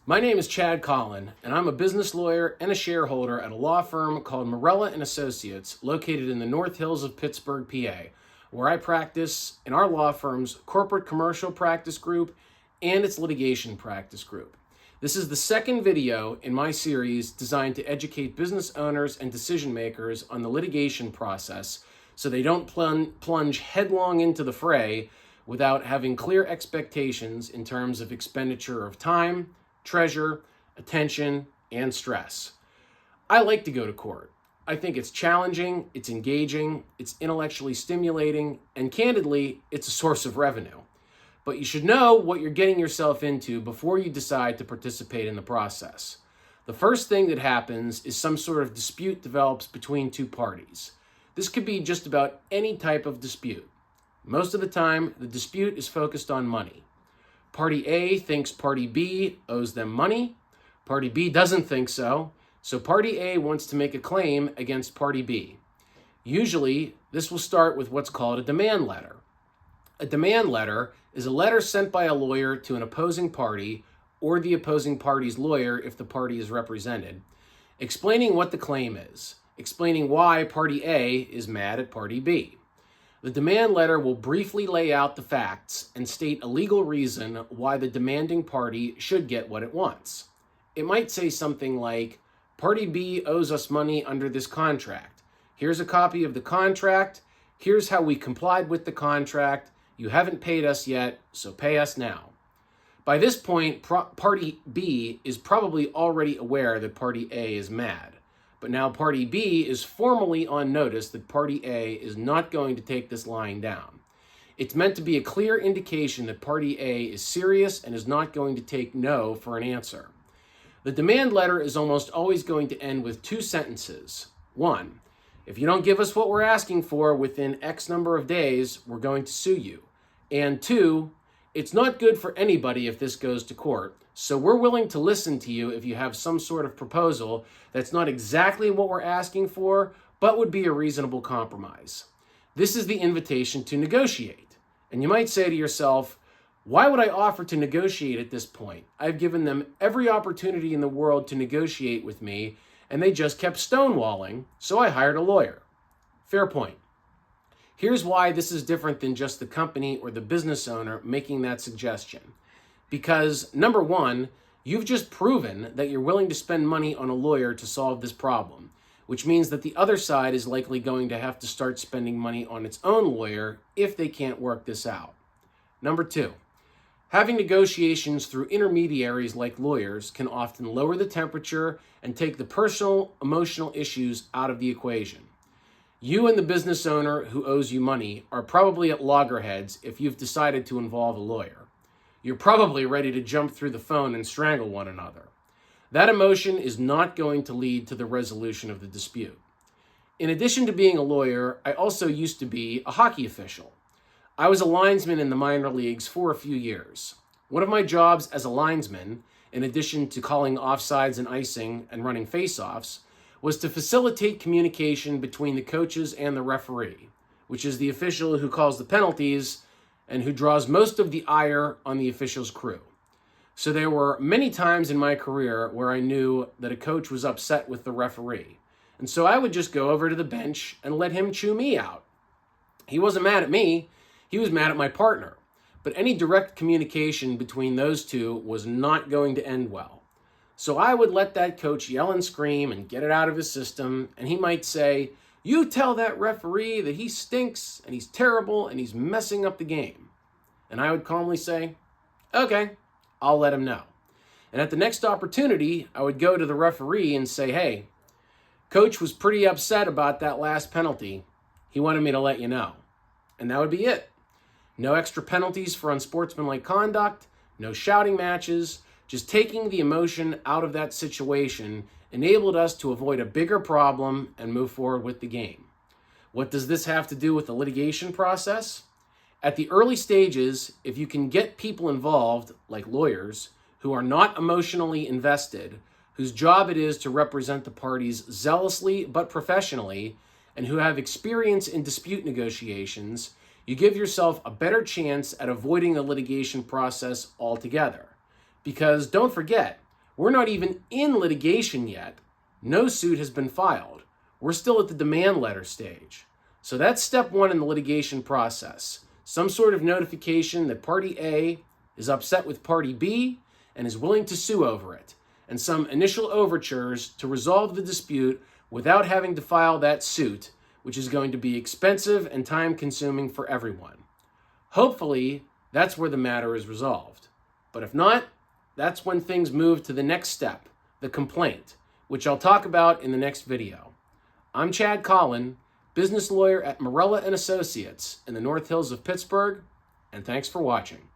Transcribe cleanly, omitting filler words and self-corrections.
My name is Chad Collin, and I'm a business lawyer and a shareholder at a law firm called Morella and Associates, located in the North Hills of Pittsburgh, PA, where I practice in our law firm's corporate commercial practice group and its litigation practice group. This is the second video in my series designed to educate business owners and decision makers on the litigation process so they don't plunge headlong into the fray without having clear expectations in terms of expenditure of time, treasure, attention, and stress. I like to go to court. I think it's challenging, it's engaging, it's intellectually stimulating, and candidly, it's a source of revenue. But you should know what you're getting yourself into before you decide to participate in the process. The first thing that happens is some sort of dispute develops between two parties. This could be just about any type of dispute. Most of the time, the dispute is focused on money. Party A thinks Party B owes them money. Party B doesn't think so. So Party A wants to make a claim against Party B. Usually, this will start with what's called a demand letter. A demand letter is a letter sent by a lawyer to an opposing party or the opposing party's lawyer if the party is represented, explaining what the claim is, explaining why Party A is mad at Party B. The demand letter will briefly lay out the facts and state a legal reason why the demanding party should get what it wants. It might say something like, Party B owes us money under this contract. Here's a copy of the contract. Here's how we complied with the contract. You haven't paid us yet, so pay us now. By this point, Party B is probably already aware that Party A is mad. But now Party B is formally on notice that Party A is not going to take this lying down. It's meant to be a clear indication that Party A is serious and is not going to take no for an answer. The demand letter is almost always going to end with two sentences. One, if you don't give us what we're asking for within X number of days, we're going to sue you. And two, it's not good for anybody if this goes to court, so we're willing to listen to you if you have some sort of proposal that's not exactly what we're asking for, but would be a reasonable compromise. This is the invitation to negotiate. And you might say to yourself, why would I offer to negotiate at this point? I've given them every opportunity in the world to negotiate with me, and they just kept stonewalling, so I hired a lawyer. Fair point. Here's why this is different than just the company or the business owner making that suggestion. Because, number one, you've just proven that you're willing to spend money on a lawyer to solve this problem, which means that the other side is likely going to have to start spending money on its own lawyer if they can't work this out. Number two, having negotiations through intermediaries like lawyers can often lower the temperature and take the personal, emotional issues out of the equation. You and the business owner who owes you money are probably at loggerheads if you've decided to involve a lawyer. You're probably ready to jump through the phone and strangle one another. That emotion is not going to lead to the resolution of the dispute. In addition to being a lawyer, I also used to be a hockey official. I was a linesman in the minor leagues for a few years. One of my jobs as a linesman, in addition to calling offsides and icing and running face-offs, was to facilitate communication between the coaches and the referee, which is the official who calls the penalties and who draws most of the ire on the official's crew. So there were many times in my career where I knew that a coach was upset with the referee. And so I would just go over to the bench and let him chew me out. He wasn't mad at me, he was mad at my partner. But any direct communication between those two was not going to end well. So I would let that coach yell and scream and get it out of his system, and he might say, "You tell that referee that he stinks and he's terrible and he's messing up the game." And I would calmly say, "Okay, I'll let him know." And at the next opportunity, I would go to the referee and say, "Hey, coach was pretty upset about that last penalty. He wanted me to let you know." And that would be it. No extra penalties for unsportsmanlike conduct, no shouting matches, just taking the emotion out of that situation enabled us to avoid a bigger problem and move forward with the game. What does this have to do with the litigation process? At the early stages, if you can get people involved, like lawyers, who are not emotionally invested, whose job it is to represent the parties zealously but professionally, and who have experience in dispute negotiations, you give yourself a better chance at avoiding the litigation process altogether. Because don't forget, We're not even in litigation yet. No suit has been filed. We're still at the demand letter stage. So that's step one in the litigation process. Some sort of notification that party A is upset with party B and is willing to sue over it, and some initial overtures to resolve the dispute without having to file that suit, which is going to be expensive and time-consuming for everyone. Hopefully, that's where the matter is resolved. But if not, that's when things move to the next step, the complaint, which I'll talk about in the next video. I'm Chad Collin, business lawyer at Morella & Associates in the North Hills of Pittsburgh, and thanks for watching.